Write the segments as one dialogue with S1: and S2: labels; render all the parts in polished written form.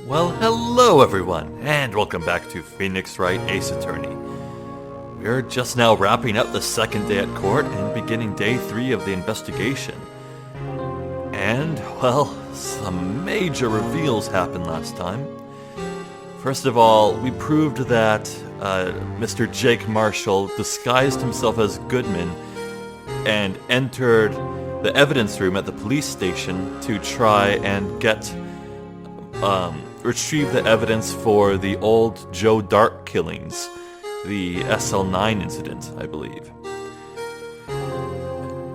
S1: Well, hello everyone, and welcome back to Phoenix Wright Ace Attorney. We're just now wrapping up the second day at court and beginning day 3 of the investigation. And, well, some major reveals happened last time. First of all, we proved that Mr. Jake Marshall disguised himself as Goodman and entered the evidence room at the police station to try and retrieve the evidence for the old Joe Dark killings, the SL9 incident, I believe.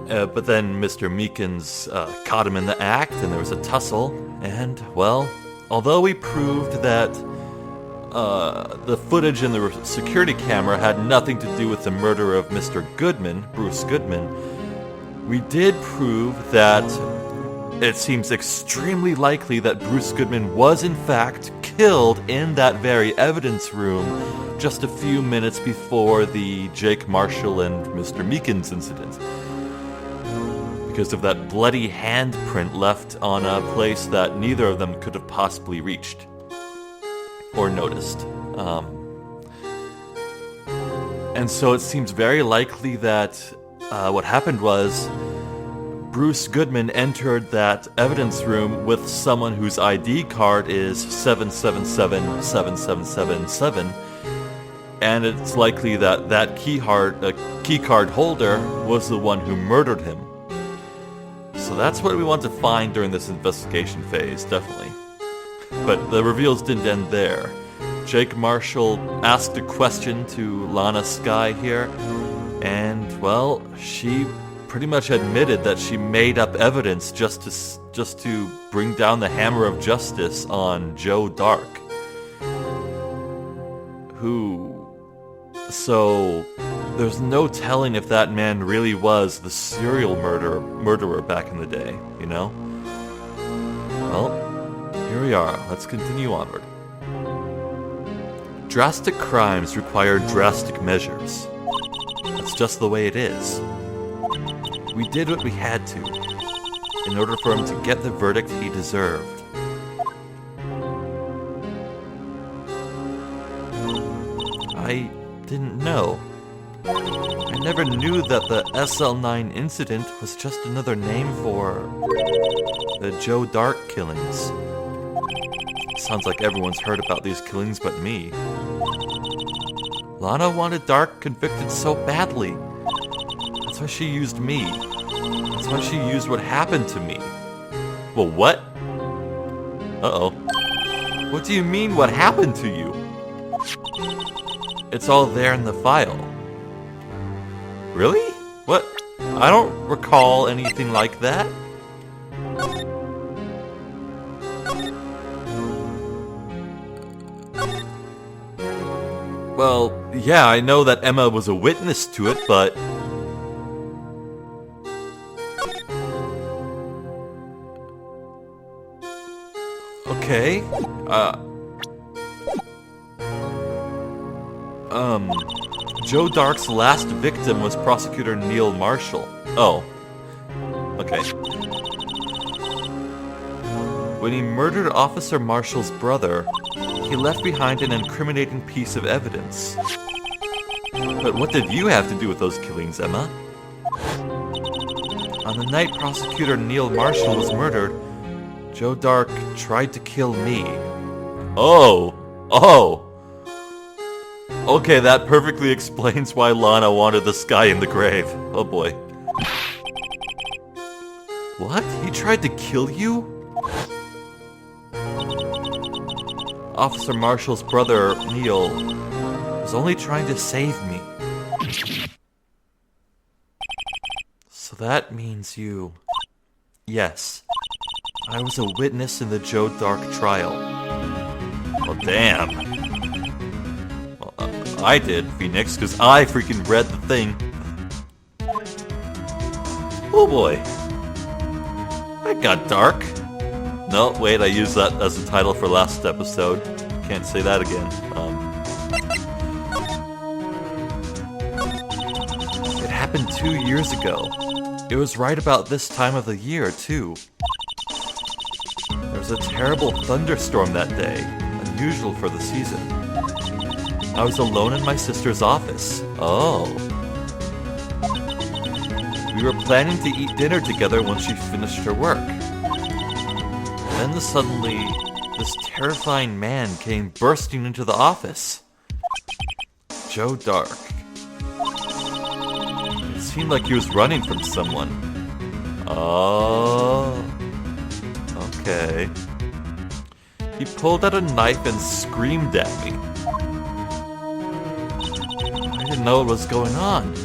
S1: But then Mr. Meekins caught him in the act, and there was a tussle, and, well, although we proved that the footage in the security camera had nothing to do with the murder of Mr. Goodman, Bruce Goodman, we did prove that it seems extremely likely that Bruce Goodman was in fact killed in that very evidence room just a few minutes before the Jake Marshall and Mr. Meekins incident, because of that bloody handprint left on a place that neither of them could have possibly reached or noticed. And so it seems very likely that what happened was Bruce Goodman entered that evidence room with someone whose ID card is 7777777, and it's likely that that key card holder was the one who murdered him. So that's what we want to find during this investigation phase, definitely. But the reveals didn't end there. Jake Marshall asked a question to Lana Skye here, and, well, she pretty much admitted that she made up evidence just to bring down the hammer of justice on Joe Dark. So there's no telling if that man really was the serial murderer back in the day, you know? Well, here we are. Let's continue onward. Drastic crimes require drastic measures. That's just the way it is. We did what we had to, in order for him to get the verdict he deserved. I didn't know. I never knew that the SL9 incident was just another name for the Joe Dark killings. Sounds like everyone's heard about these killings but me. Lana wanted Dark convicted so badly. That's why she used me. That's why she used what happened to me. Well, what? Uh-oh. What do you mean, what happened to you? It's all there in the file. Really? What? I don't recall anything like that. Well, yeah, I know that Emma was a witness to it, but... Okay. Joe Dark's last victim was prosecutor Neil Marshall. Oh. Okay. When he murdered Officer Marshall's brother, he left behind an incriminating piece of evidence. But what did you have to do with those killings, Emma? On the night prosecutor Neil Marshall was murdered, Joe Dark tried to kill me. Oh! Okay, that perfectly explains why Lana wanted this guy in the grave. Oh boy. What? He tried to kill you? Officer Marshall's brother, Neil, was only trying to save me. So that means you... Yes. I was a witness in the Joe Dark trial. Well, damn. Well, I did, Phoenix, because I freaking read the thing. Oh boy. I got dark. No, wait, I used that as a title for last episode. Can't say that again. It happened 2 years ago. It was right about this time of the year, too. There was was a terrible thunderstorm that day, unusual for the season. I was alone in my sister's office. Oh. We were planning to eat dinner together when she finished her work. Then suddenly, this terrifying man came bursting into the office. Joe Dark. It seemed like he was running from someone. Oh. Okay. He pulled out a knife and screamed at me. I didn't know what was going on.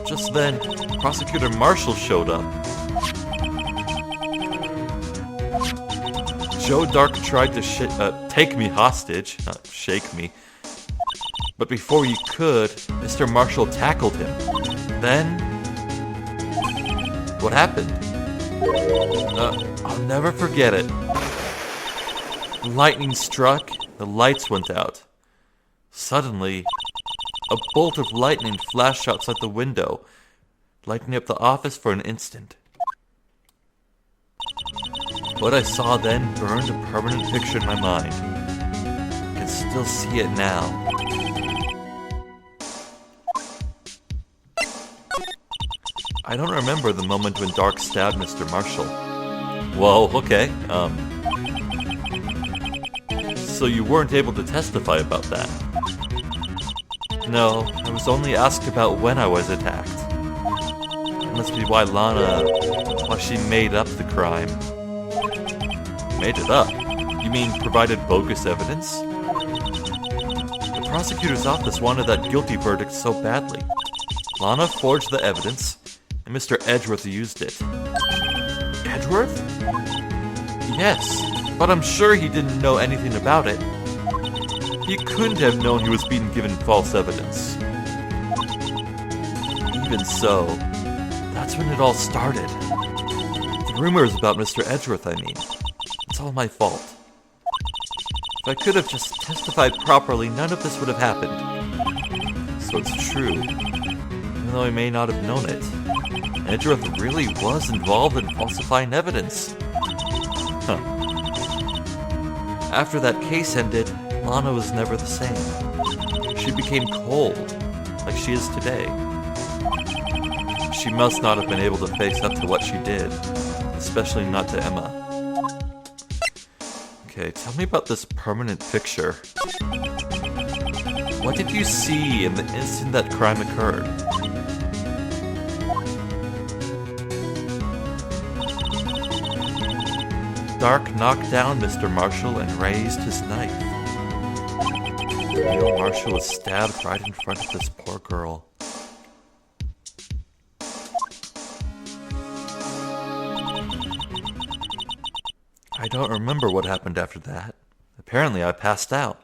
S1: Just then, Prosecutor Marshall showed up. Joe Dark tried to take me hostage, not shake me. But before he could, Mr. Marshall tackled him. Then, what happened? I'll never forget it. Lightning struck, the lights went out. Suddenly, a bolt of lightning flashed outside the window, lighting up the office for an instant. What I saw then burned a permanent picture in my mind. I can still see it now. I don't remember the moment when Dark stabbed Mr. Marshall. Whoa, okay. So you weren't able to testify about that? No, I was only asked about when I was attacked. That must be why she made up the crime. Made it up? You mean provided bogus evidence? The prosecutor's office wanted that guilty verdict so badly. Lana forged the evidence, and Mr. Edgeworth used it. Edgeworth? Yes, but I'm sure he didn't know anything about it. He couldn't have known he was being given false evidence. Even so, that's when it all started. The rumors about Mr. Edgeworth, I mean. It's all my fault. If I could have just testified properly, none of this would have happened. So it's true, even though I may not have known it. Edgeworth really was involved in falsifying evidence. Huh. After that case ended, Lana was never the same. She became cold, like she is today. She must not have been able to face up to what she did, especially not to Emma. Okay, tell me about this permanent picture. What did you see in the instant that crime occurred? Dark knocked down Mr. Marshall and raised his knife. Neil Marshall was stabbed right in front of this poor girl. I don't remember what happened after that. Apparently I passed out.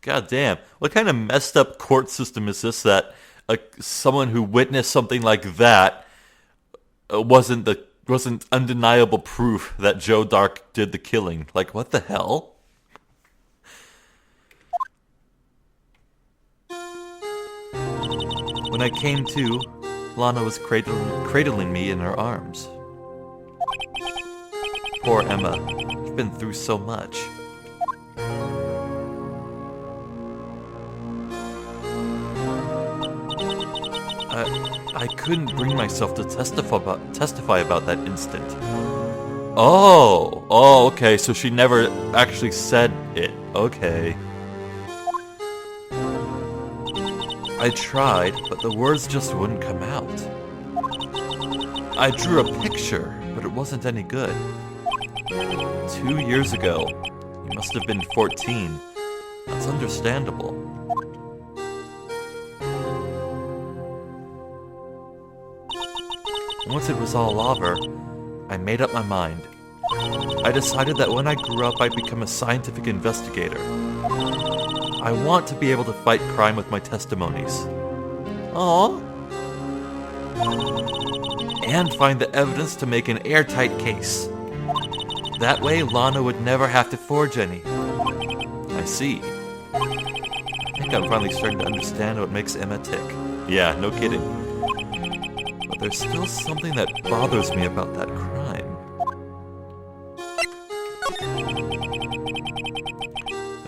S1: God damn, what kind of messed up court system is this that someone who witnessed something like that wasn't undeniable proof that Joe Dark did the killing? Like, what the hell? When I came to, Lana was cradling me in her arms. Poor Emma, you've been through so much. I couldn't bring myself to testify about that instant. Oh, okay, so she never actually said it. Okay. I tried, but the words just wouldn't come out. I drew a picture, but it wasn't any good. 2 years ago, you must have been 14. That's understandable. Once it was all over, I made up my mind. I decided that when I grew up, I'd become a scientific investigator. I want to be able to fight crime with my testimonies. Aww. And find the evidence to make an airtight case. That way, Lana would never have to forge any. I see. I think I'm finally starting to understand what makes Emma tick. Yeah, no kidding. But there's still something that bothers me about that crime.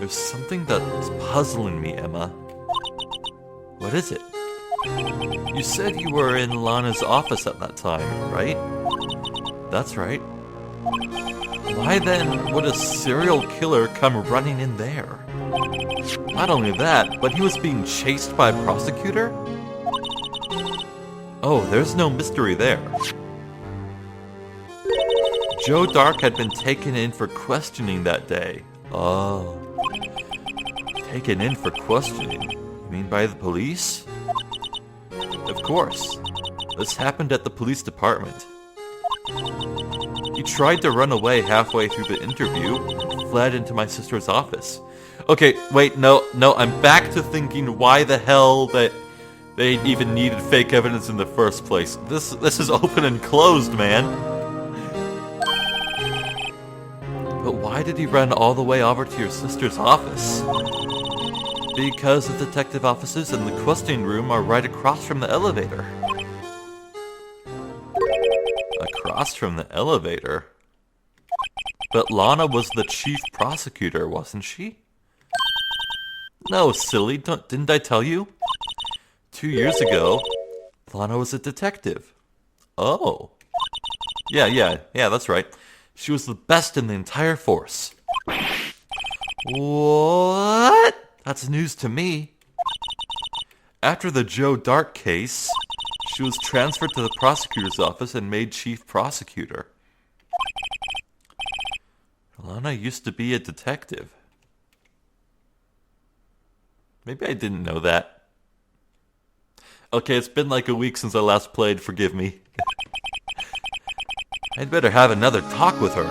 S1: There's something that's puzzling me, Emma. What is it? You said you were in Lana's office at that time, right? That's right. Why then would a serial killer come running in there? Not only that, but he was being chased by a prosecutor? Oh, there's no mystery there. Joe Dark had been taken in for questioning that day. Oh. Taken in for questioning? You mean by the police? Of course. This happened at the police department. He tried to run away halfway through the interview and fled into my sister's office. Okay, wait, no, I'm back to thinking why the hell that they even needed fake evidence in the first place. This is open and closed, man. But why did he run all the way over to your sister's office? Because the detective offices and the questioning room are right across from the elevator. Across from the elevator? But Lana was the chief prosecutor, wasn't she? No, silly, didn't I tell you? 2 years ago, Lana was a detective. Oh. Yeah, that's right. She was the best in the entire force. What? That's news to me. After the Joe Dark case, she was transferred to the prosecutor's office and made chief prosecutor. Lana used to be a detective. Maybe I didn't know that. Okay, it's been like a week since I last played, forgive me. I'd better have another talk with her.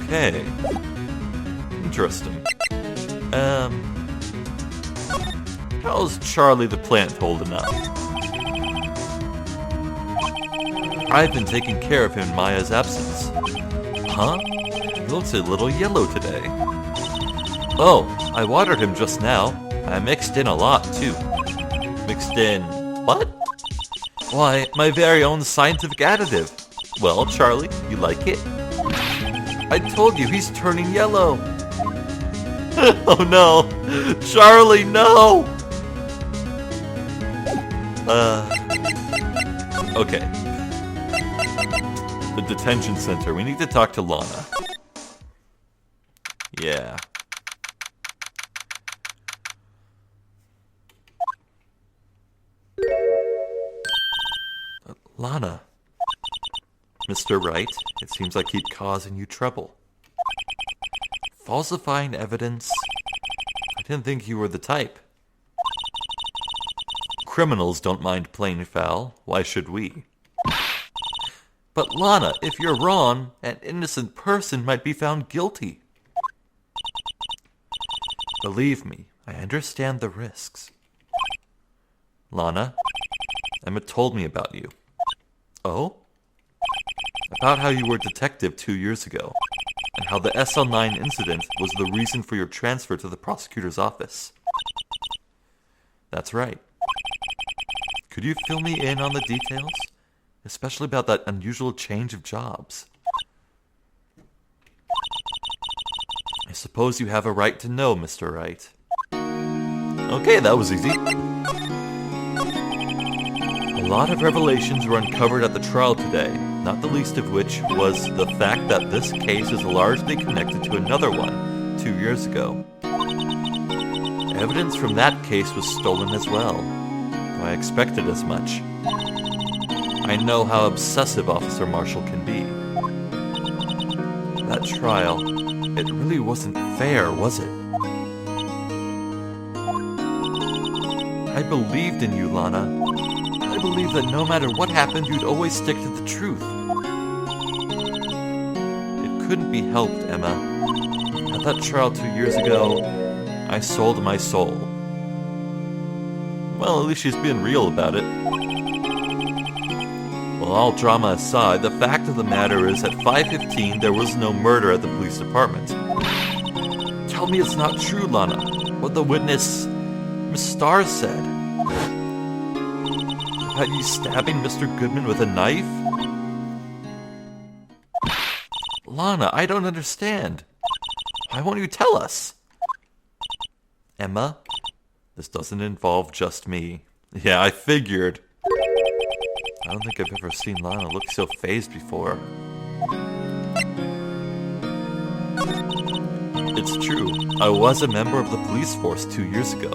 S1: Okay. Interesting. How's Charlie the plant holding up? I've been taking care of him in Maya's absence. Huh? He looks a little yellow today. Oh, I watered him just now. I mixed in a lot, too. Mixed in... what? Why, my very own scientific additive. Well, Charlie, you like it? I told you, he's turning yellow. Oh no! Charlie, no! Okay. The detention center. We need to talk to Lana. Yeah. Lana. Mr. Wright, it seems I keep causing you trouble. Falsifying evidence? I didn't think you were the type. Criminals don't mind playing foul. Why should we? But Lana, if you're wrong, an innocent person might be found guilty. Believe me, I understand the risks. Lana, Emma told me about you. Oh? About how you were a detective 2 years ago, and how the SL9 incident was the reason for your transfer to the prosecutor's office. That's right. Could you fill me in on the details? Especially about that unusual change of jobs. I suppose you have a right to know, Mr. Wright. Okay, that was easy. A lot of revelations were uncovered at the trial today, not the least of which was the fact that this case is largely connected to another one 2 years ago. Evidence from that case was stolen as well, though I expected as much. I know how obsessive Officer Marshall can be. That trial, it really wasn't fair, was it? I believed in you, Lana. I believed that no matter what happened, you'd always stick to the truth. It couldn't be helped, Emma. At that trial 2 years ago, I sold my soul. Well, at least she's being real about it. Well, all drama aside, the fact of the matter is at 5:15 there was no murder at the police department. Tell me it's not true, Lana. What the witness, Miss Starr, said. About you stabbing Mr. Goodman with a knife? Lana, I don't understand. Why won't you tell us? Emma, this doesn't involve just me. Yeah, I figured. I don't think I've ever seen Lana look so fazed before. It's true. I was a member of the police force 2 years ago.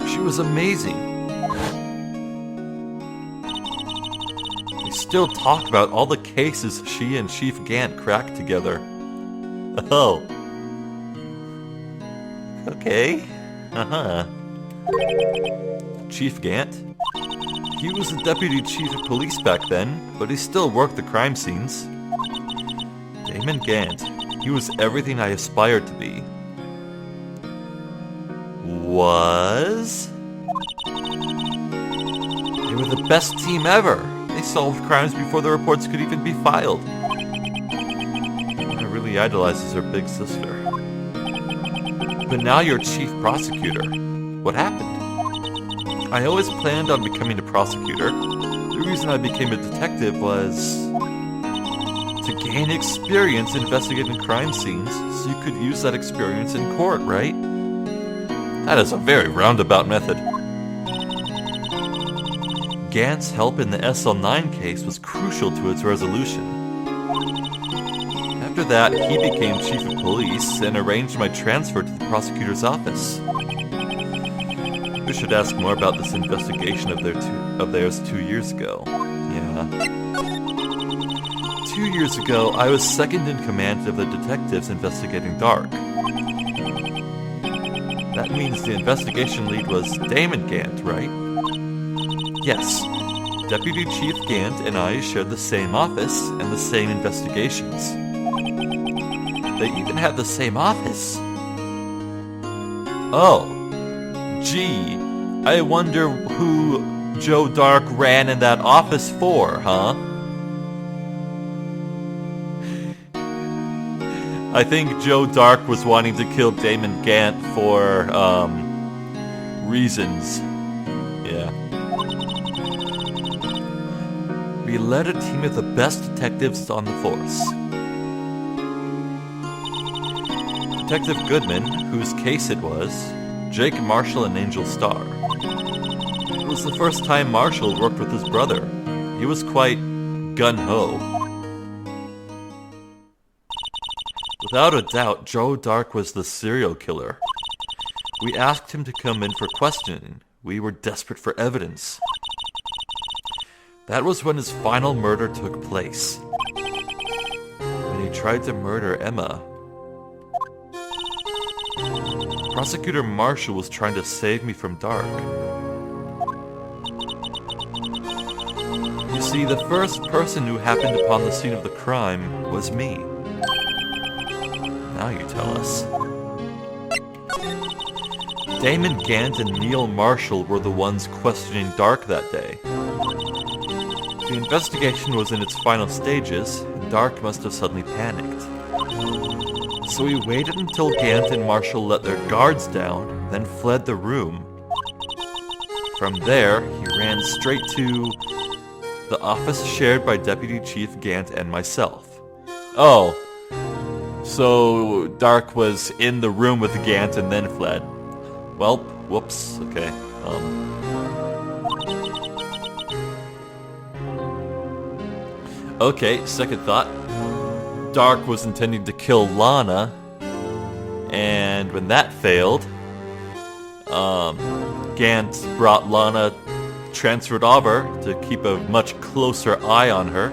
S1: She was amazing. We still talk about all the cases she and Chief Gant cracked together. Oh. Okay. Uh-huh. Chief Gant? He was the deputy chief of police back then, but he still worked the crime scenes. Damon Gant. He was everything I aspired to be. Was? They were the best team ever. They solved crimes before the reports could even be filed. Anna really idolizes her big sister. But now you're chief prosecutor. What happened? I always planned on becoming a prosecutor. The reason I became a detective was to gain experience investigating crime scenes, so you could use that experience in court, right? That is a very roundabout method. Gant's help in the SL9 case was crucial to its resolution. After that, he became chief of police and arranged my transfer to the prosecutor's office. We should ask more about this investigation of theirs 2 years ago. Yeah. 2 years ago, I was second in command of the detectives investigating Dark. That means the investigation lead was Damon Gant, right? Yes. Deputy Chief Gant and I shared the same office and the same investigations. They even had the same office. Oh. Gee. I wonder who Joe Dark ran in that office for, huh? I think Joe Dark was wanting to kill Damon Gant for, reasons. Yeah. We led a team of the best detectives on the force. Detective Goodman, whose case it was, Jake Marshall and Angel Starr. It was the first time Marshall worked with his brother. He was quite gun-ho. Without a doubt, Joe Dark was the serial killer. We asked him to come in for questioning. We were desperate for evidence. That was when his final murder took place. When he tried to murder Emma. Prosecutor Marshall was trying to save me from Dark. You see, the first person who happened upon the scene of the crime was me. Now you tell us. Damon Gant and Neil Marshall were the ones questioning Dark that day. The investigation was in its final stages, and Dark must have suddenly panicked. So he waited until Gant and Marshall let their guards down, then fled the room. From there, he ran straight to the office shared by Deputy Chief Gant and myself. Oh. So Dark was in the room with Gant and then fled. Well, whoops, okay. Okay, second thought. Dark was intending to kill Lana, and when that failed, Gant brought Lana transferred over to keep a much closer eye on her,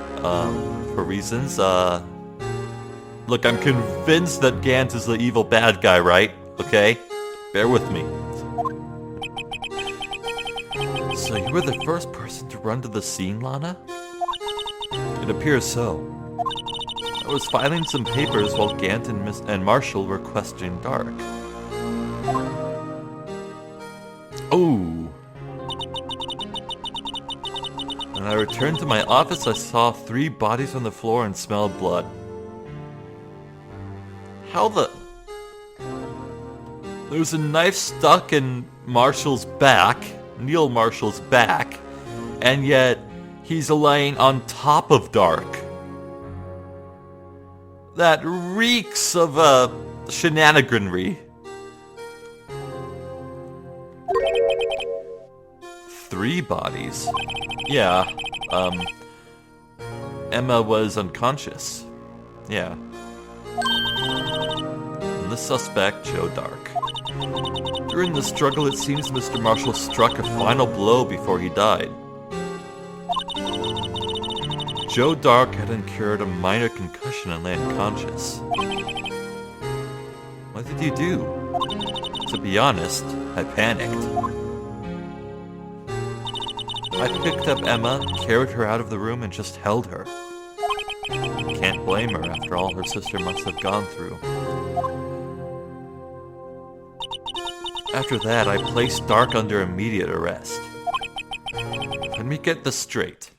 S1: for reasons, Look, I'm convinced that Gant is the evil bad guy, right? Okay? Bear with me. So you were the first person to run to the scene, Lana? It appears so. I was filing some papers while Gant and Marshall were questioning Dark. Oh. When I returned to my office, I saw 3 bodies on the floor and smelled blood. How the... There was a knife stuck in Marshall's back, Neil Marshall's back, and yet he's laying on top of Dark. That reeks of, shenaniganry. 3 bodies? Yeah, Emma was unconscious. Yeah. And the suspect, Joe Dark. During the struggle, it seems Mr. Marshall struck a final blow before he died. Joe Dark had incurred a minor concussion and lay unconscious. What did you do? To be honest, I panicked. I picked up Emma, carried her out of the room, and just held her. Can't blame her after all her sister must have gone through. After that, I placed Dark under immediate arrest. Let me get this straight.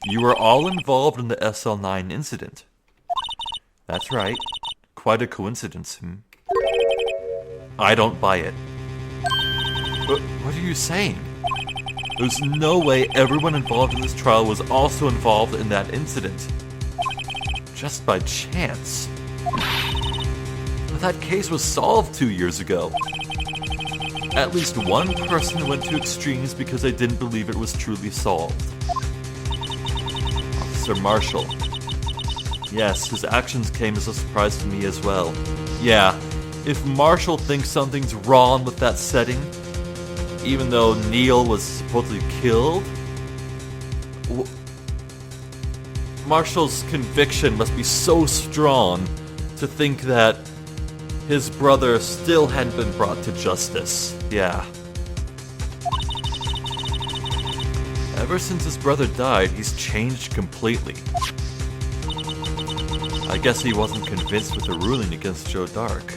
S1: You were all involved in the SL9 incident. That's right. Quite a coincidence, I don't buy it. But what are you saying? There's no way everyone involved in this trial was also involved in that incident. Just by chance. That case was solved 2 years ago. At least one person went to extremes because they didn't believe it was truly solved. Officer Marshall. Yes, his actions came as a surprise to me as well. Yeah, if Marshall thinks something's wrong with that setting, even though Neil was supposedly killed, Marshall's conviction must be so strong to think that his brother still hadn't been brought to justice. Yeah. Ever since his brother died, he's changed completely. I guess he wasn't convinced with the ruling against Joe Dark.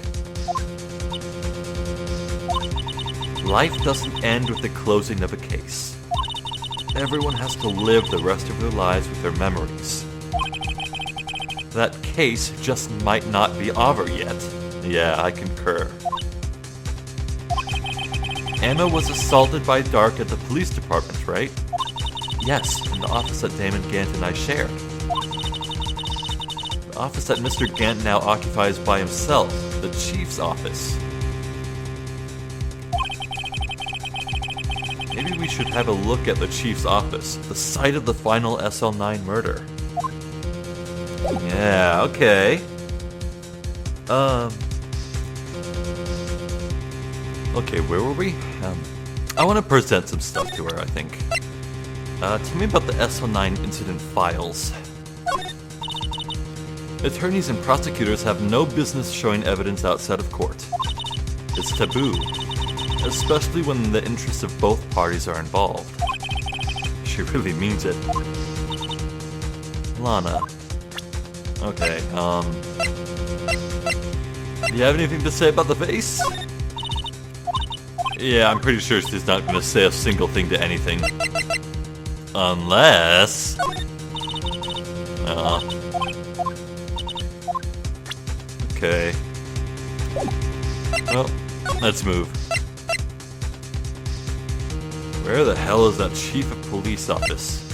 S1: Life doesn't end with the closing of a case. Everyone has to live the rest of their lives with their memories. That case just might not be over yet. Yeah, I concur. Emma was assaulted by Dark at the police department, right? Yes, in the office that Damon Gant and I shared. The office that Mr. Gant now occupies by himself, the chief's office. Maybe we should have a look at the chief's office, the site of the final SL9 murder. Yeah, okay. Okay, where were we? I want to present some stuff to her, I think. Tell me about the SL9 incident files. Attorneys and prosecutors have no business showing evidence outside of court. It's taboo, especially when the interests of both parties are involved. She really means it. Lana. Okay, you have anything to say about the face? Yeah, I'm pretty sure she's not gonna say a single thing to anything. Unless... Okay. Well, let's move. Where the hell is that chief of police office?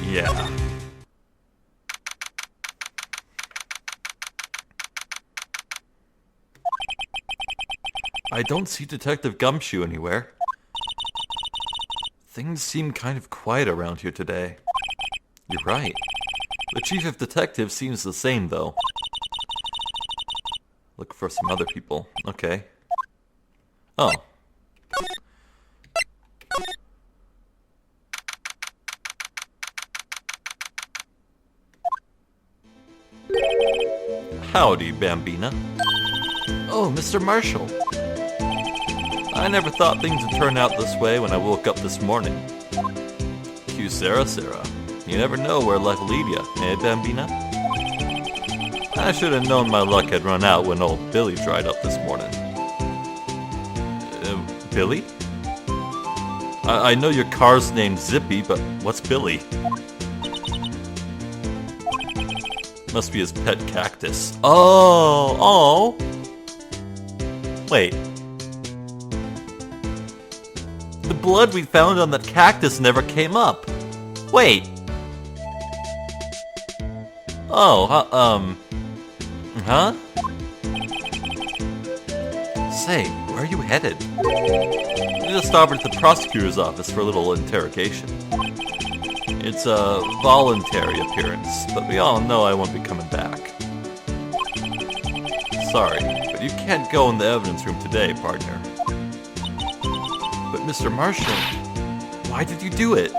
S1: Yeah. I don't see Detective Gumshoe anywhere. Things seem kind of quiet around here today. You're right. The chief of detectives seems the same, though. Look for some other people. Okay. Oh. Howdy, Bambina. Oh, Mr. Marshall. I never thought things would turn out this way when I woke up this morning. Q Sarah. You never know where life will lead ya, eh, Bambina? I should have known my luck had run out when old Billy dried up this morning. Billy? I know your car's named Zippy, but what's Billy? Must be his pet cactus. Oh! Wait. The blood we found on that cactus never came up. Wait. Oh, huh? Say, where are you headed? I just stopped at the prosecutor's office for a little interrogation. It's a voluntary appearance, but we all know I won't be coming back. Sorry, but you can't go in the evidence room today, partner. But Mr. Marshall, why did you do it?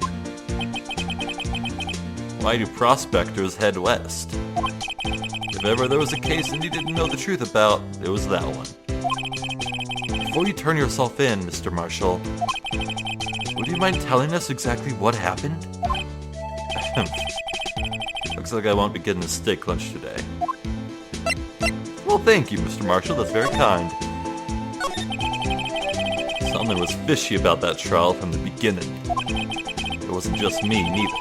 S1: Why do prospectors head west? If ever there was a case that you didn't know the truth about, it was that one. Before you turn yourself in, Mr. Marshall, would you mind telling us exactly what happened? Looks like I won't be getting a steak lunch today. Well, thank you, Mr. Marshall. That's very kind. Something was fishy about that trial from the beginning. It wasn't just me, neither.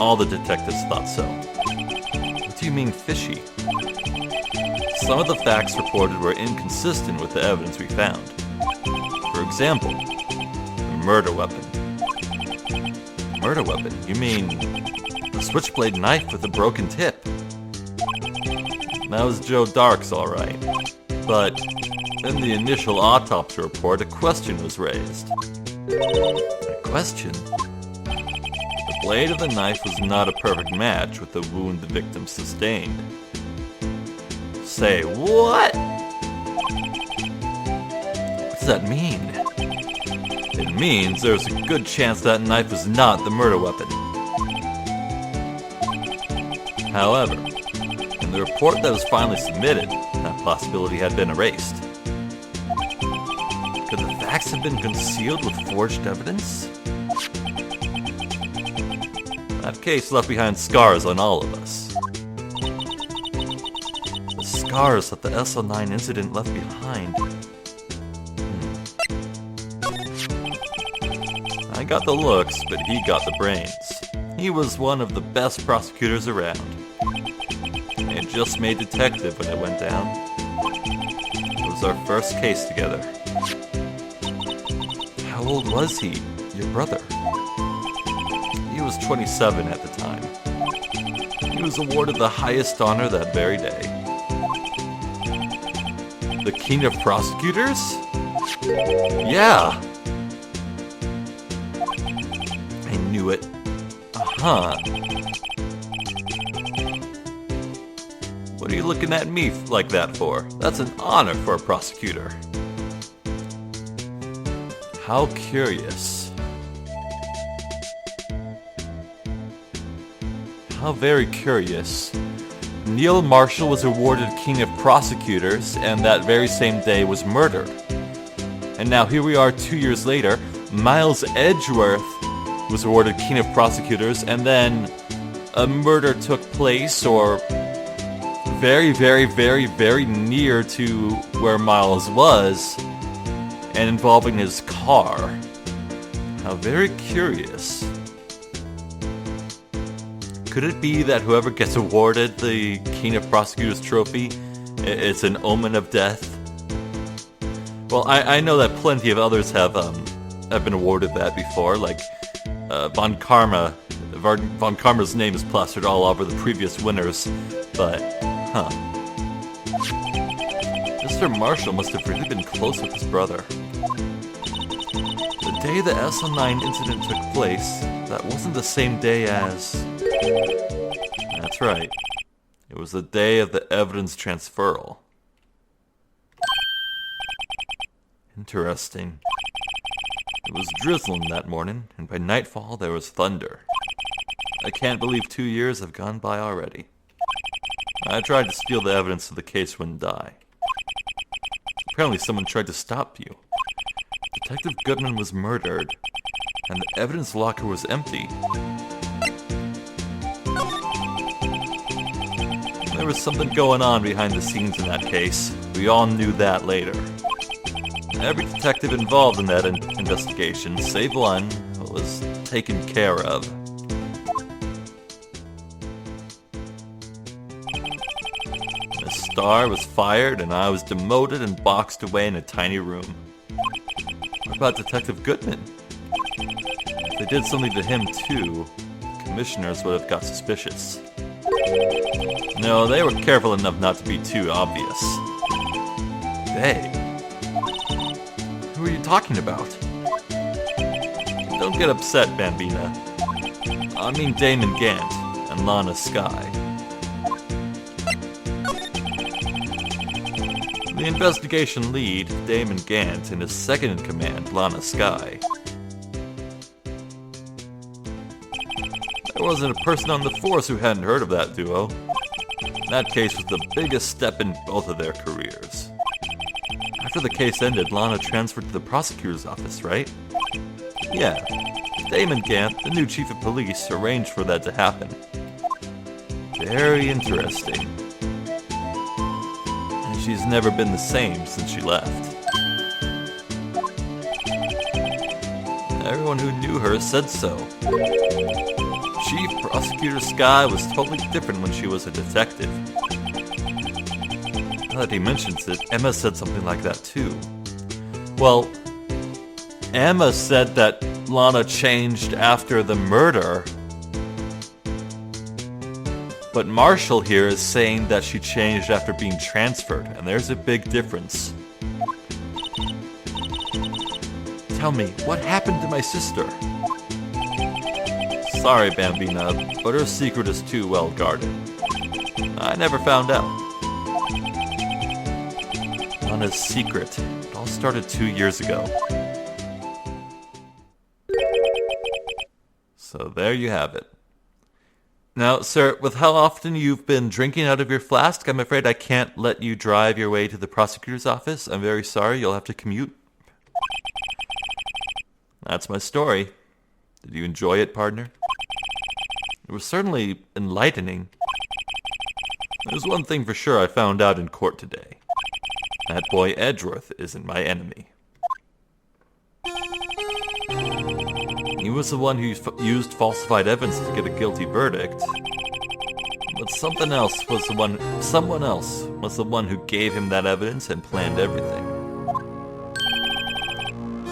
S1: All the detectives thought so. What do you mean, fishy? Some of the facts reported were inconsistent with the evidence we found. For example, the murder weapon. Murder weapon? You mean the switchblade knife with a broken tip? That was Joe Dark's, alright. But in the initial autopsy report, a question was raised. A question? The blade of the knife was not a perfect match with the wound the victim sustained. Say, what? What does that mean? It means there's a good chance that knife is not the murder weapon. However, in the report that was finally submitted, that possibility had been erased. Could the facts have been concealed with forged evidence? That case left behind scars on all of us. The scars that the SL9 incident left behind. I got the looks, but he got the brains. He was one of the best prosecutors around. I had just made detective when it went down. It was our first case together. How old was he, your brother? He was 27 at the time. He was awarded the highest honor that very day. The King of Prosecutors? Yeah! I knew it. Uh-huh. What are you looking at me like that for? That's an honor for a prosecutor. How curious. How very curious. Neil Marshall was awarded King of Prosecutors, and that very same day was murdered. And now here we are 2 years later, Miles Edgeworth was awarded King of Prosecutors, and then a murder took place, or very, very, very, very near to where Miles was, and involving his car. How very curious. Could it be that whoever gets awarded the King of Prosecutors trophy, it's an omen of death? Well, I know that plenty of others have been awarded that before, like Von Karma. Von Karma's name is plastered all over the previous winners, but, Mr. Marshall must have really been close with his brother. The day the SL9 incident took place, that wasn't the same day as... That's right. It was the day of the evidence transferal. Interesting. It was drizzling that morning, and by nightfall there was thunder. I can't believe 2 years have gone by already. I tried to steal the evidence so the case wouldn't die. Apparently someone tried to stop you. Detective Goodman was murdered, and the evidence locker was empty. There was something going on behind the scenes in that case. We all knew that later. Every detective involved in that investigation, save one, was taken care of. Miss Starr was fired, and I was demoted and boxed away in a tiny room. What about Detective Goodman? If they did something to him too, commissioners would have got suspicious. No, they were careful enough not to be too obvious. They? talking about? Don't get upset, Bambina. I mean Damon Gant and Lana Skye. The investigation lead, Damon Gant, and his second-in-command, Lana Skye. There wasn't a person on the force who hadn't heard of that duo. That case was the biggest step in both of their careers. After the case ended, Lana transferred to the prosecutor's office, right? Yeah. Damon Gant, the new chief of police, arranged for that to happen. Very interesting. And she's never been the same since she left. Everyone who knew her said so. Chief Prosecutor Skye was totally different when she was a detective. Now that he mentions it, Emma said something like that too. Well, Emma said that Lana changed after the murder. But Marshall here is saying that she changed after being transferred, and there's a big difference. Tell me, what happened to my sister? Sorry, Bambina, but her secret is too well guarded. I never found out. Lana's secret. It all started 2 years ago. So there you have it. Now, sir, with how often you've been drinking out of your flask, I'm afraid I can't let you drive your way to the prosecutor's office. I'm very sorry, you'll have to commute. That's my story. Did you enjoy it, partner? It was certainly enlightening. There's one thing for sure I found out in court today. That boy Edgeworth isn't my enemy. He was the one who used falsified evidence to get a guilty verdict. But someone else was the one who gave him that evidence and planned everything.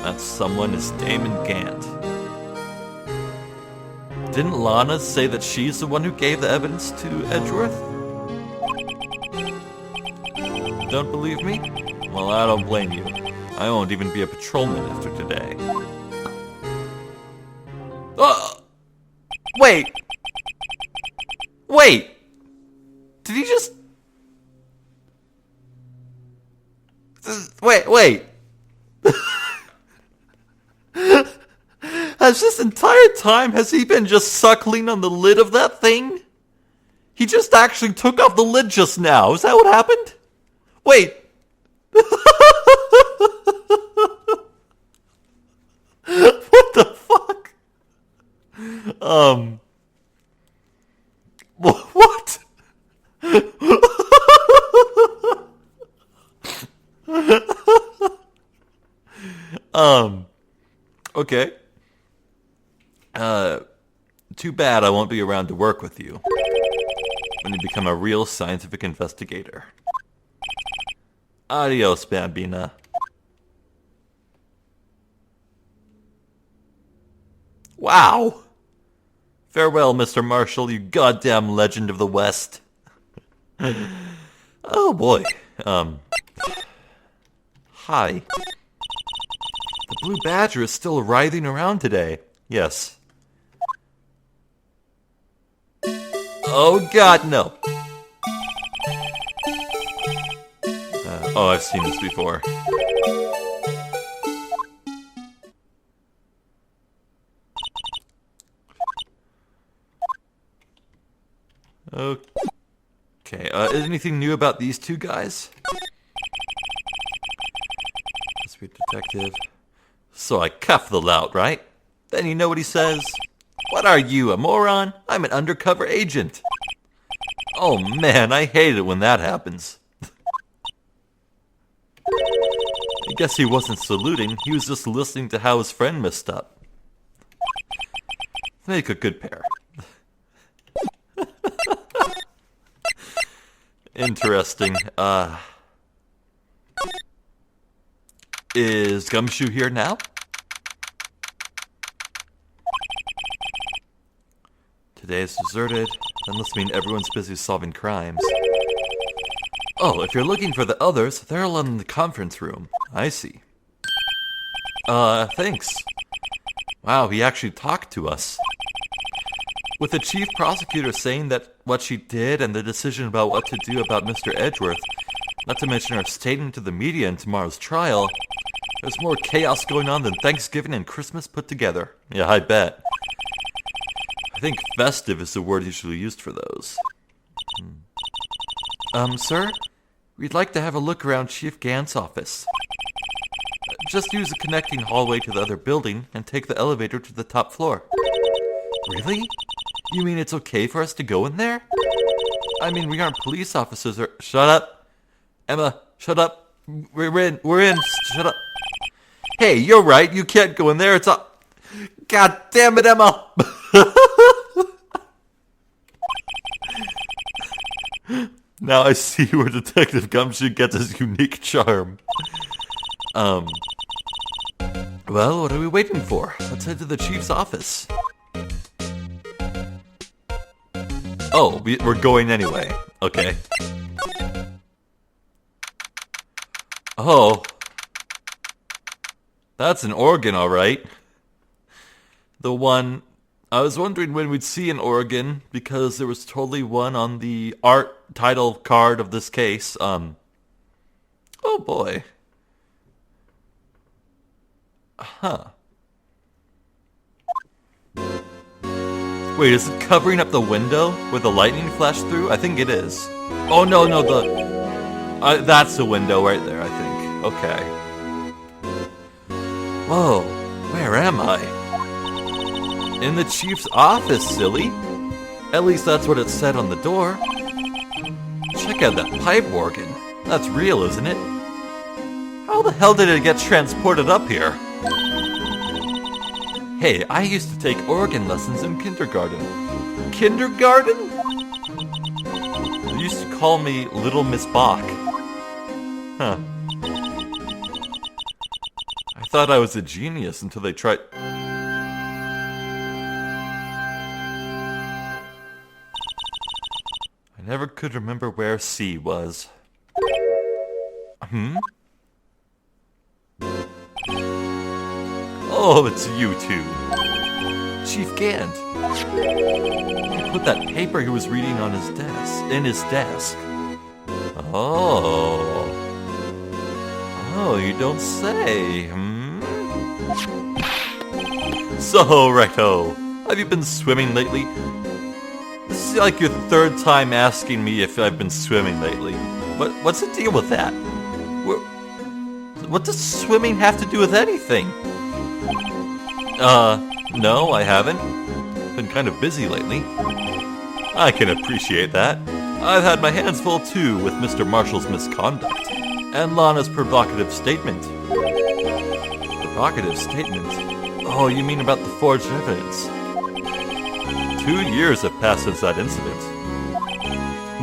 S1: That someone is Damon Gant. Didn't Lana say that she's the one who gave the evidence to Edgeworth? Don't believe me? Well, I don't blame you. I won't even be a patrolman after today. Wait! Wait! Did he just... Wait! Has this entire time, has he been just suckling on the lid of that thing? He just actually took off the lid just now. Is that what happened? Wait. What the fuck? What? Okay. Too bad I won't be around to work with you when you become a real scientific investigator. Adios, Bambina. Wow! Farewell, Mr. Marshall, you goddamn legend of the West. Oh boy. Hi. The Blue Badger is still writhing around today. Yes. Oh god, no. Oh, I've seen this before. Okay, anything new about these two guys? Sweet detective. So I cuff the lout, right? Then you know what he says? What are you, a moron? I'm an undercover agent. Oh man, I hate it when that happens. I guess he wasn't saluting, he was just listening to how his friend messed up. Make a good pair. Interesting. Is Gumshoe here now? Today is deserted. That must mean everyone's busy solving crimes. Oh, if you're looking for the others, they're all in the conference room. I see. Thanks. Wow, he actually talked to us. With the chief prosecutor saying that what she did and the decision about what to do about Mr. Edgeworth, not to mention our statement to the media in tomorrow's trial, there's more chaos going on than Thanksgiving and Christmas put together. Yeah, I bet. I think festive is the word usually used for those. Sir? We'd like to have a look around Chief Gant's office. Just use the connecting hallway to the other building and take the elevator to the top floor. Really? You mean it's okay for us to go in there? I mean, we aren't police officers or... Shut up! Emma, shut up! We're in! Shut up! Hey, you're right, you can't go in there, it's a... God damn it, Emma! Now I see where Detective Gumshoe gets his unique charm. Well, what are we waiting for? Let's head to the chief's office. Oh, we're going anyway. Okay. Oh. That's an organ, alright. The one... I was wondering when we'd see an organ, because there was totally one on the art title card of this case. Oh boy. Huh. Wait, is it covering up the window where the lightning flashed through? I think it is. Oh, no, that's the window right there, I think. Okay. Whoa, where am I? In the chief's office, silly. At least that's what it said on the door. Check out that pipe organ. That's real, isn't it? How the hell did it get transported up here? Hey, I used to take organ lessons in kindergarten. Kindergarten? They used to call me Little Miss Bach. Huh. I thought I was a genius until they tried... I never could remember where C was. Oh, it's you two. Chief Gant. He put that paper he was reading on his desk, in his desk. Oh. Oh, you don't say, So, righto. Have you been swimming lately? This is like your third time asking me if I've been swimming lately. What's the deal with that? What does swimming have to do with anything? No, I haven't. Been kind of busy lately. I can appreciate that. I've had my hands full too with Mr. Marshall's misconduct and Lana's provocative statement. Provocative statement? Oh, you mean about the forged evidence? 2 years have passed since that incident.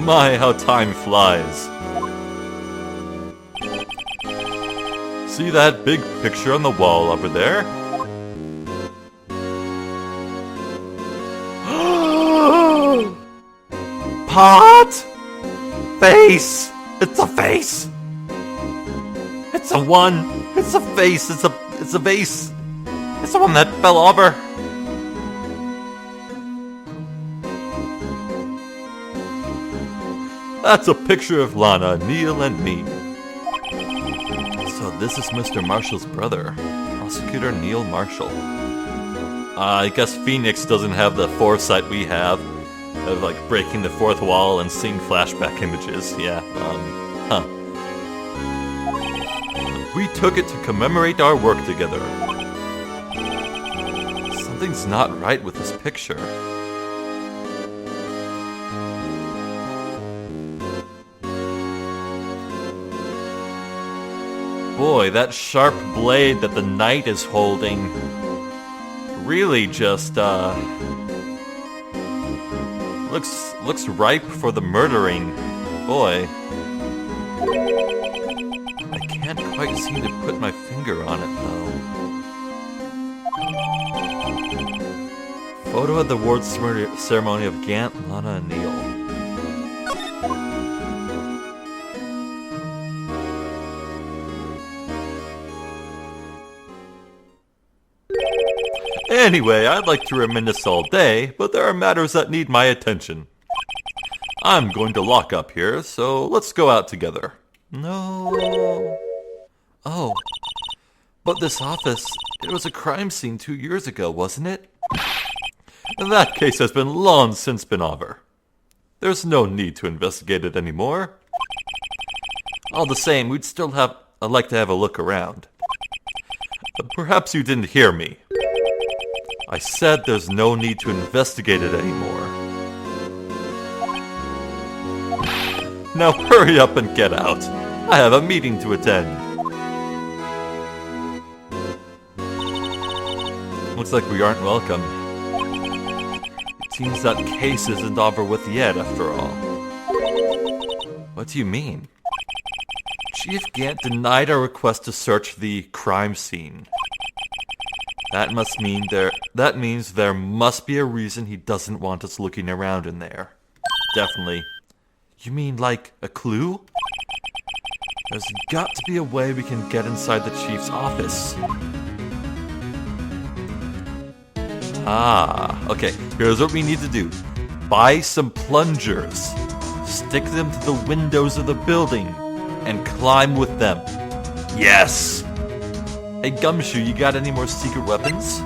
S1: My, how time flies. See that big picture on the wall over there? Pot? Face! It's a face! It's a one! It's a face! It's a vase! It's the one that fell over! That's a picture of Lana, Neil, and me. So this is Mr. Marshall's brother, Prosecutor Neil Marshall. I guess Phoenix doesn't have the foresight we have of, like, breaking the fourth wall and seeing flashback images. Yeah, We took it to commemorate our work together. Something's not right with this picture. Boy, that sharp blade that the knight is holding really just, looks ripe for the murdering. Boy. I can't quite seem to put my finger on it, though. Photo of the awards ceremony of Gant, Lana, and Neil. Anyway, I'd like to reminisce all day, but there are matters that need my attention. I'm going to lock up here, so let's go out together. No. Oh. But this office, it was a crime scene 2 years ago, wasn't it? That case has been long since been over. There's no need to investigate it anymore. All the same, I'd like to have a look around. Perhaps you didn't hear me. I said there's no need to investigate it anymore. Now hurry up and get out. I have a meeting to attend. Looks like we aren't welcome. It seems that case isn't over with yet, after all. What do you mean? Chief Gant denied our request to search the crime scene. That means there must be a reason he doesn't want us looking around in there. Definitely. You mean like a clue? There's got to be a way we can get inside the chief's office. Okay, here's what we need to do. Buy some plungers. Stick them to the windows of the building and climb with them. Yes! Hey Gumshoe, you got any more secret weapons?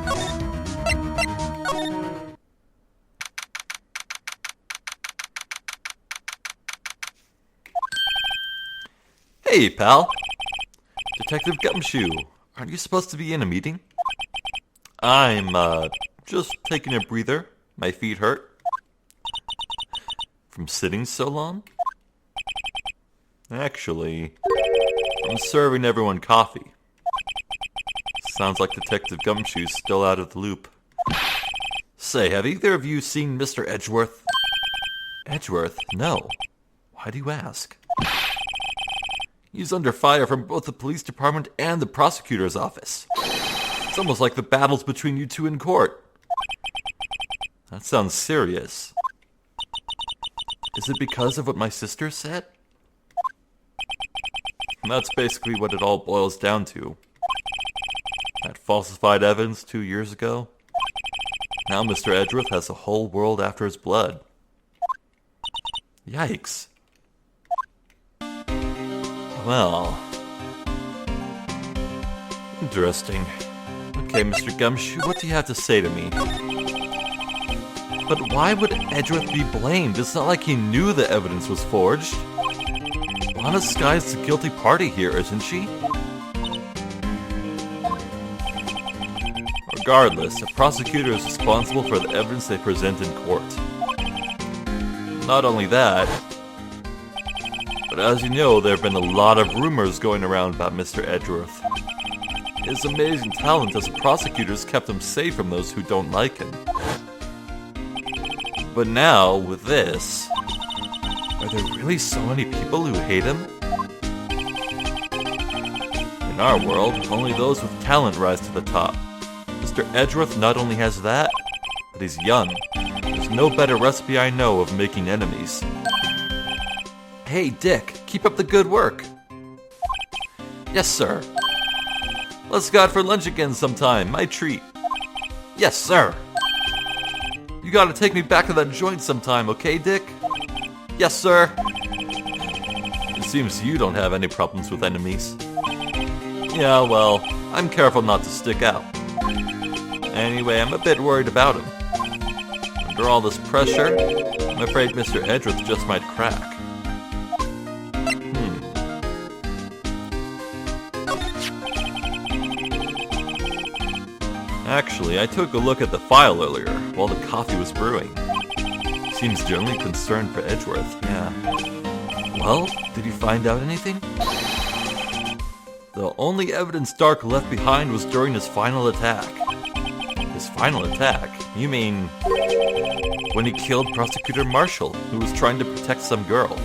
S1: Hey pal! Detective Gumshoe, aren't you supposed to be in a meeting? I'm, just taking a breather. My feet hurt. From sitting so long? Actually, I'm serving everyone coffee. Sounds like Detective Gumshoe's still out of the loop. Say, have either of you seen Mr. Edgeworth? Edgeworth? No. Why do you ask? He's under fire from both the police department and the prosecutor's office. It's almost like the battles between you two in court. That sounds serious. Is it because of what my sister said? That's basically what it all boils down to. That falsified evidence 2 years ago. Now Mr. Edgeworth has the whole world after his blood. Yikes. Well... interesting. Okay, Mr. Gumshoe, what do you have to say to me? But why would Edgeworth be blamed? It's not like he knew the evidence was forged. Lana Sky's the guilty party here, isn't she? Regardless, a prosecutor is responsible for the evidence they present in court. Not only that, but as you know, there have been a lot of rumors going around about Mr. Edgeworth. His amazing talent as a prosecutor has kept him safe from those who don't like him. But now, with this, are there really so many people who hate him? In our world, only those with talent rise to the top. Mr. Edgeworth not only has that, but he's young. There's no better recipe I know of making enemies. Hey, Dick, keep up the good work. Yes, sir. Let's go out for lunch again sometime, my treat. Yes, sir. You gotta take me back to that joint sometime, okay, Dick? Yes, sir. It seems you don't have any problems with enemies. Yeah, well, I'm careful not to stick out. Anyway, I'm a bit worried about him. Under all this pressure, I'm afraid Mr. Edgeworth just might crack. Actually, I took a look at the file earlier, while the coffee was brewing. Seems generally concerned for Edgeworth, yeah. Well, did you find out anything? The only evidence Dark left behind was during his final attack. His final attack? You mean... when he killed Prosecutor Marshall, who was trying to protect some girl.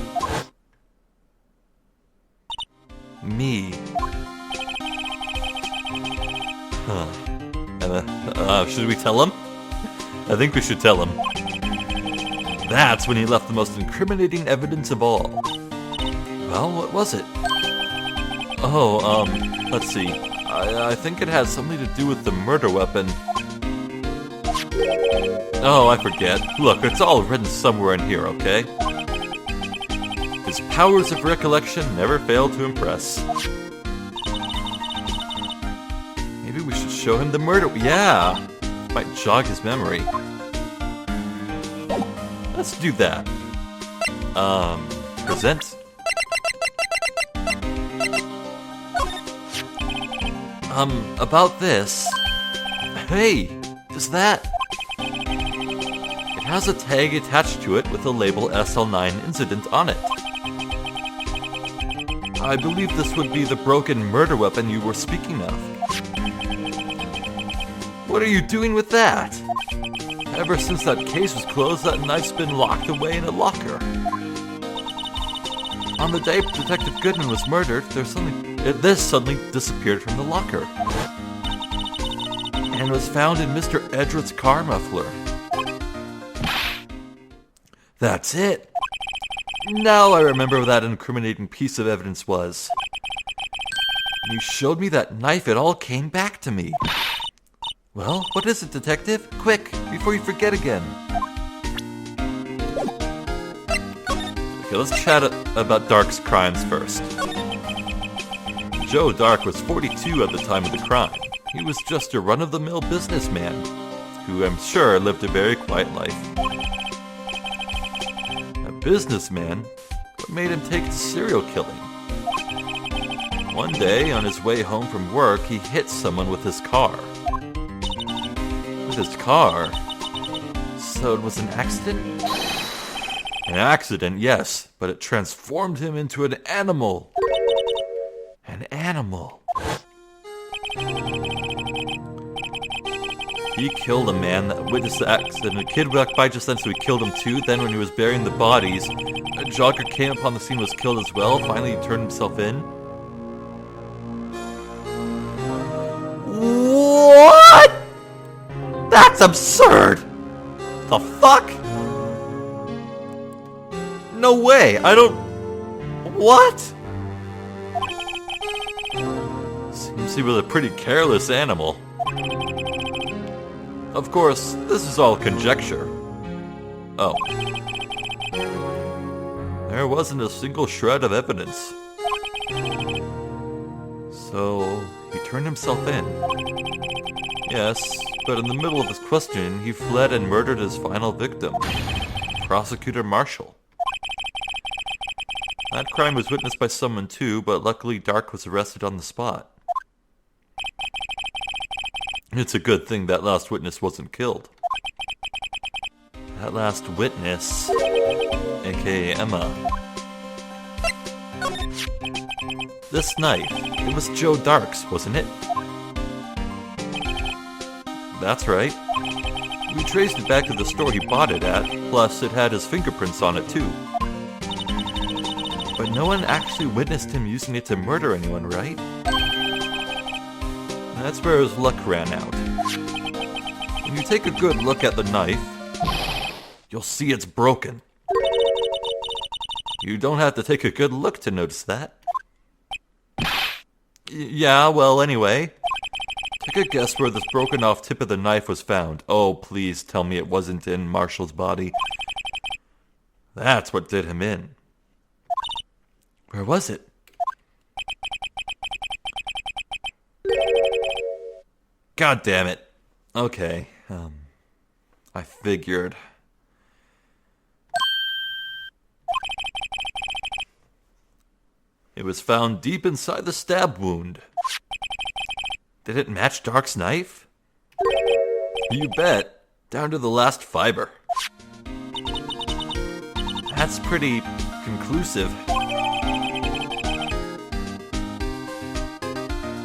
S1: Me. Huh. Should we tell him? I think we should tell him. That's when he left the most incriminating evidence of all. Well, what was it? Oh, let's see. I think it has something to do with the murder weapon. Oh, I forget. Look, it's all written somewhere in here, okay? His powers of recollection never fail to impress. Maybe we should show him the murder. Yeah! Might jog his memory. Let's do that. Present. About this. Hey, is that? It has a tag attached to it with the label SL9 Incident on it. I believe this would be the broken murder weapon you were speaking of. What are you doing with that? Ever since that case was closed, that knife's been locked away in a locker. On the day Detective Goodman was murdered, this suddenly disappeared from the locker. And was found in Mr. Edgeworth's car muffler. That's it. Now I remember what that incriminating piece of evidence was. When you showed me that knife, it all came back to me. Well, what is it, Detective? Quick, before you forget again. Okay, let's chat about Dark's crimes first. Joe Dark was 42 at the time of the crime. He was just a run-of-the-mill businessman, who I'm sure lived a very quiet life. A businessman? What made him take to serial killing? One day, on his way home from work, he hit someone with his car. With his car? So it was an accident? An accident, yes, but it transformed him into an animal. An animal. He killed a man that witnessed the accident. A kid walked by just then, so he killed him too. Then when he was burying the bodies, a jogger came upon the scene and was killed as well. Finally, he turned himself in. What? That's absurd! The fuck? No way! I don't... What? Seems he was a pretty careless animal. Of course, this is all conjecture. Oh. There wasn't a single shred of evidence. So, he turned himself in. Yes, but in the middle of his questioning, he fled and murdered his final victim, Prosecutor Marshall. That crime was witnessed by someone too, but luckily Dark was arrested on the spot. It's a good thing that last witness wasn't killed. That last witness, aka Emma. This knife, it was Joe Dark's, wasn't it? That's right. We traced it back to the store he bought it at, plus it had his fingerprints on it too. But no one actually witnessed him using it to murder anyone, right? That's where his luck ran out. When you take a good look at the knife, you'll see it's broken. You don't have to take a good look to notice that. Yeah, well, anyway. Take a guess where this broken off tip of the knife was found. Oh, please tell me it wasn't in Marshall's body. That's what did him in. Where was it? God damn it. Okay, I figured. It was found deep inside the stab wound. Did it match Dark's knife? You bet. Down to the last fiber. That's pretty conclusive.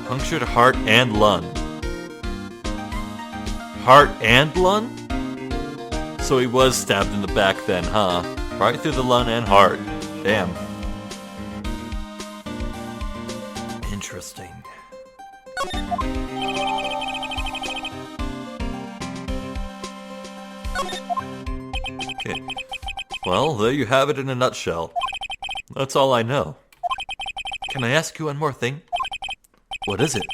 S1: Punctured heart and lung. Heart and lung? So he was stabbed in the back then, huh? Right through the lung and heart. Damn. Interesting. Okay. Well, there you have it in a nutshell. That's all I know. Can I ask you one more thing? What is it?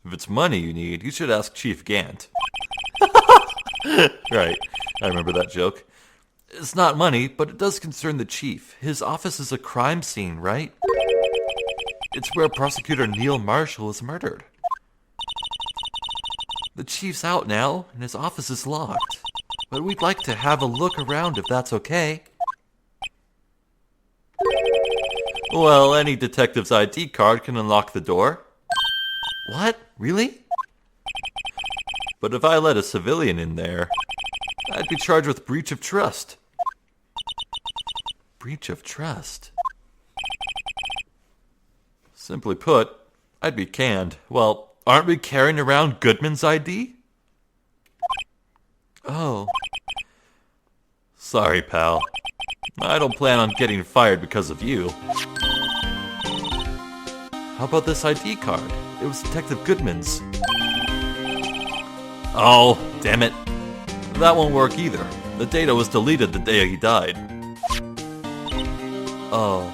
S1: If it's money you need, you should ask Chief Gant. Right, I remember that joke. It's not money, but it does concern the chief. His office is a crime scene, right? It's where Prosecutor Neil Marshall was murdered. The chief's out now, and his office is locked. But we'd like to have a look around if that's okay. Well, any detective's ID card can unlock the door. What? Really? But if I let a civilian in there, I'd be charged with breach of trust. Breach of trust? Simply put, I'd be canned. Well, aren't we carrying around Goodman's ID? Oh. Sorry, pal. I don't plan on getting fired because of you. How about this ID card? It was Detective Goodman's. Oh, damn it. That won't work either. The data was deleted the day he died. Oh.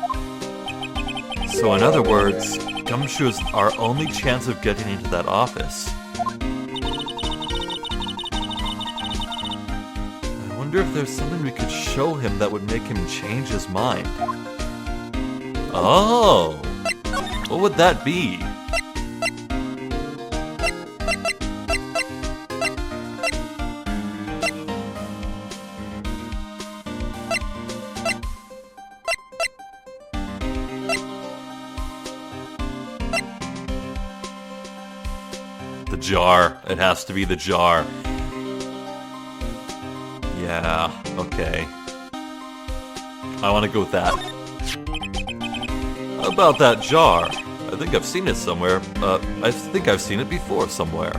S1: So in other words, Gumshoe is our only chance of getting into that office. I wonder if there's something we could show him that would make him change his mind. Oh! What would that be? The jar. It has to be the jar. Yeah, okay. I want to go with that. How about that jar? I think I've seen it somewhere. I think I've seen it before somewhere.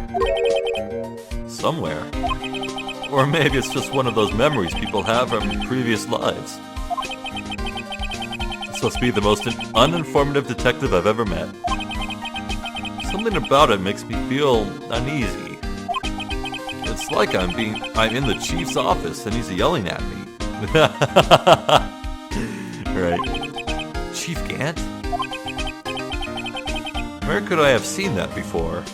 S1: Somewhere? Or maybe it's just one of those memories people have from previous lives. This must be the most uninformative detective I've ever met. Something about it makes me feel uneasy. It's like I'm in the chief's office and he's yelling at me. Right. Chief Gant? Where could I have seen that before?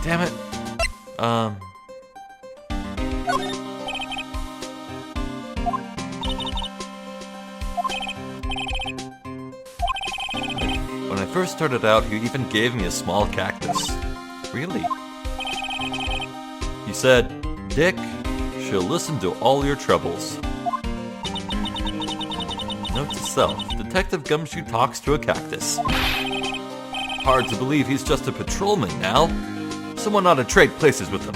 S1: Damn it. When I first started out, he even gave me a small cactus. Really? He said, "Dick, she'll listen to all your troubles." Note to self, Detective Gumshoe talks to a cactus. Hard to believe he's just a patrolman now. Someone ought to trade places with him.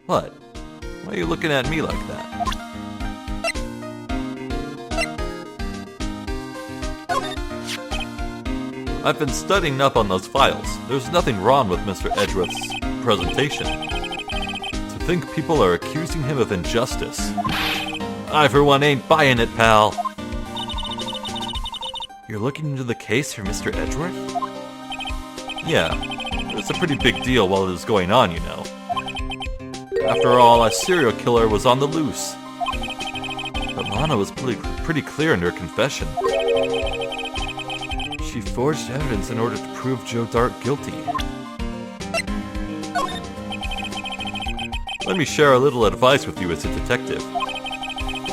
S1: What? Why are you looking at me like that? I've been studying up on those files. There's nothing wrong with Mr. Edgeworth's presentation. To think people are accusing him of injustice. I, for one, ain't buying it, pal. You're looking into the case for Mr. Edgeworth? Yeah, it's a pretty big deal while it was going on, you know. After all, a serial killer was on the loose. But Lana was pretty clear in her confession. She forged evidence in order to prove Joe Dart guilty. Let me share a little advice with you as a detective.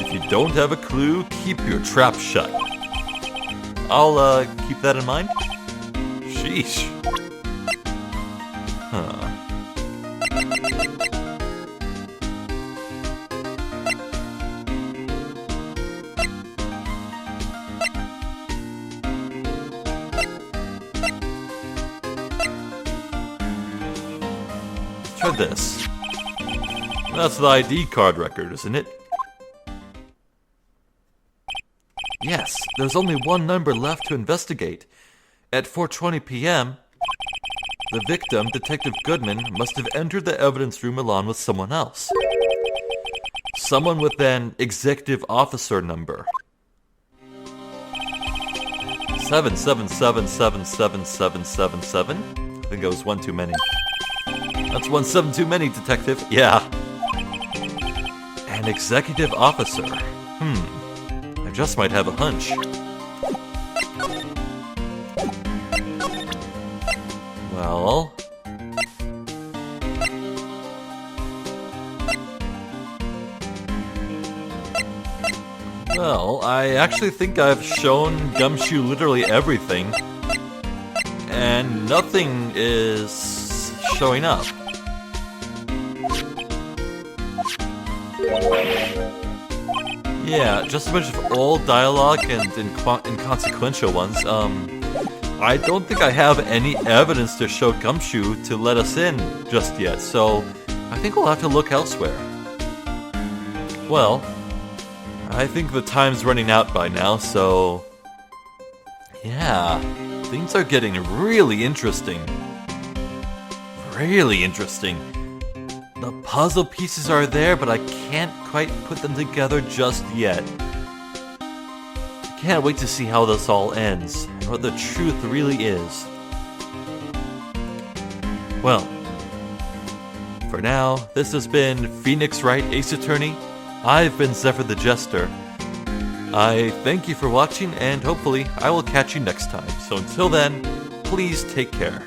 S1: If you don't have a clue, keep your trap shut. I'll, keep that in mind. Sheesh. Huh. Try this. That's the ID card record, isn't it? Yes, there's only one number left to investigate. At 4:20 p.m., the victim, Detective Goodman, must have entered the evidence room along with someone else. Someone with an executive officer number. 7777777. I think that was one too many. That's 17 too many, Detective. Yeah. An executive officer. I just might have a hunch. Well, Well, I actually think I've shown Gumshoe literally everything, and nothing is showing up. Yeah, just a bunch of old dialogue and inconsequential ones. I don't think I have any evidence to show Gumshoe to let us in just yet, so I think we'll have to look elsewhere. Well, I think the time's running out by now, so yeah, things are getting really interesting. Really interesting. The puzzle pieces are there, but I can't quite put them together just yet. I can't wait to see how this all ends, and what the truth really is. Well, for now, this has been Phoenix Wright, Ace Attorney. I've been Zephyr the Jester. I thank you for watching, and hopefully I will catch you next time. So until then, please take care.